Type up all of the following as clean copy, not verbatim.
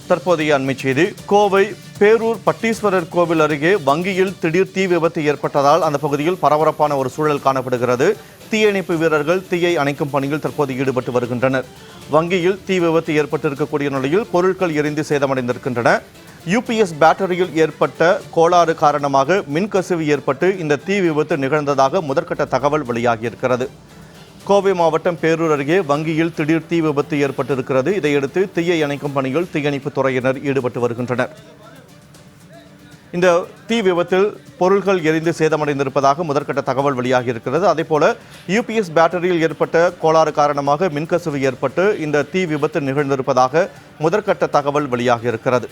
தற்போதைய அண்மைச் செய்தி. கோவை பேரூர் பட்டீஸ்வரர் கோவில் அருகே வங்கியில் திடீர் தீ விபத்து ஏற்பட்டதால் அந்த பகுதியில் பரபரப்பான ஒரு சூழல் காணப்படுகிறது. தீயணைப்பு வீரர்கள் தீயை அணைக்கும் பணியில் தற்போது ஈடுபட்டு வருகின்றனர். வங்கியில் தீ விபத்து ஏற்பட்டிருக்கக்கூடிய நிலையில் பொருட்கள் எரிந்து சேதமடைந்திருக்கின்றன. யூபிஎஸ் பேட்டரியில் ஏற்பட்ட கோளாறு காரணமாக மின்கசிவு ஏற்பட்டு இந்த தீ விபத்து நிகழ்ந்ததாக முதற்கட்ட தகவல் வெளியாகியிருக்கிறது. கோவை மாவட்டம் பேரூர் அருகே வங்கியில் திடீர் தீ விபத்து ஏற்பட்டிருக்கிறது. இதையடுத்து தீயை அணைக்கும் பணியில் தீயணைப்பு துறையினர் ஈடுபட்டு வருகின்றனர். இந்த தீ விபத்தில் பொருட்கள் எரிந்து சேதமடைந்திருப்பதாக முதற்கட்ட தகவல் வெளியாகியிருக்கிறது. அதேபோல யூபிஎஸ் பேட்டரியில் ஏற்பட்ட கோளாறு காரணமாக மின்கசிவு ஏற்பட்டு இந்த தீ விபத்து நிகழ்ந்திருப்பதாக முதற்கட்ட தகவல் வெளியாகியிருக்கிறது.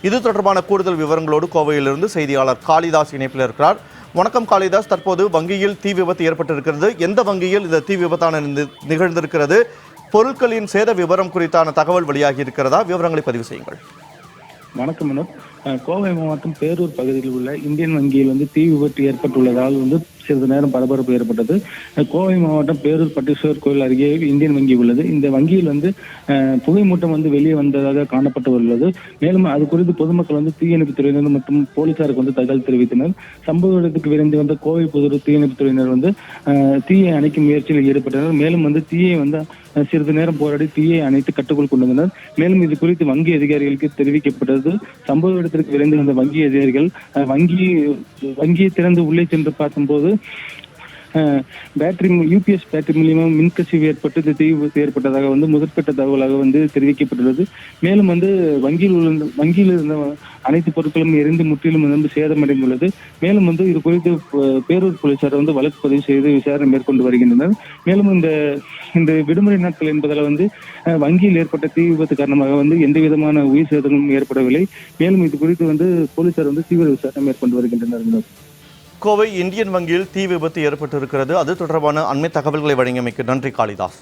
இது தொடர்பான கூடுதல் விவரங்களோடு கோவையிலிருந்து செய்தியாளர் காளிதாஸ் இணைப்பில் இருக்கிறார். வணக்கம் காளிதாஸ், தற்போது வங்கியில் தீ விபத்து ஏற்பட்டிருக்கிறது. எந்த வங்கியில் இந்த தீ விபத்தான நிகழ்ந்திருக்கிறது? பொருட்களின் சேத விவரம் குறித்தான தகவல் வெளியாகி இருக்கிறதா? விவரங்களை பதிவு செய்யுங்கள். வணக்கம் வினோத். கோவை மாவட்டம் பேரூர் பகுதியில் உள்ள இந்தியன் வங்கியில் தீ விபத்து ஏற்பட்டுள்ளதால் சிறிது நேரம் பரபரப்பு ஏற்பட்டது. கோவை மாவட்டம் பேரூர் பட்டீஸ்வரர் கோயில் அருகே இந்தியன் வங்கி உள்ளது. இந்த வங்கியில் புகை மூட்டம் வெளியே வந்ததாக காணப்பட்டு உள்ளது. மேலும் அது குறித்து பொதுமக்கள் தீயணைப்பு துறையினர் மற்றும் போலீசாருக்கு தகவல் தெரிவித்தனர். சம்பவ இடத்துக்கு விரைந்து வந்த கோவை புதூர் தீயணைப்பு துறையினர் தீயை அணைக்கும் முயற்சியில் ஈடுபட்டனர். மேலும் தீயை சிறிது நேரம் போராடி தீயை அணைத்து கட்டுக்குள் கொண்டு வந்தனர். மேலும் இது குறித்து வங்கி அதிகாரிகளுக்கு தெரிவிக்கப்பட்டது. சம்பவ இடத்திற்கு விரைந்து வந்த வங்கி அதிகாரிகள் வங்கியை திறந்து உள்ளே சென்று பார்க்கும்போது யூபிஎஸ் பேட்டரி மூலியமா மின்கசிவு ஏற்பட்டு இந்த தீ விபத்து ஏற்பட்டதாக முதற்கட்ட தகவலாக தெரிவிக்கப்பட்டுள்ளது. மேலும் வங்கியில் இருந்த அனைத்து பொருட்களும் எரிந்து முற்றிலும் சேதமடைந்துள்ளது. மேலும் இது குறித்து பேரூர் போலீசார் வழக்கு பதிவு செய்து விசாரணை மேற்கொண்டு வருகின்றனர். மேலும் இந்த விடுமுறை நாட்கள் என்பதால் வங்கியில் ஏற்பட்ட தீ விபத்து காரணமாக எந்த விதமான உயிர் சேதங்களும் ஏற்படவில்லை. மேலும் இது குறித்து போலீசார் தீவிர விசாரணை மேற்கொண்டு வருகின்றனர். கோவை இந்தியன் வங்கியில் தீ விபத்து ஏற்பட்டிருக்கிறது. அது தொடர்பான அண்மை தகவல்களை வழங்கியமைக்கு நன்றி காளிதாஸ்.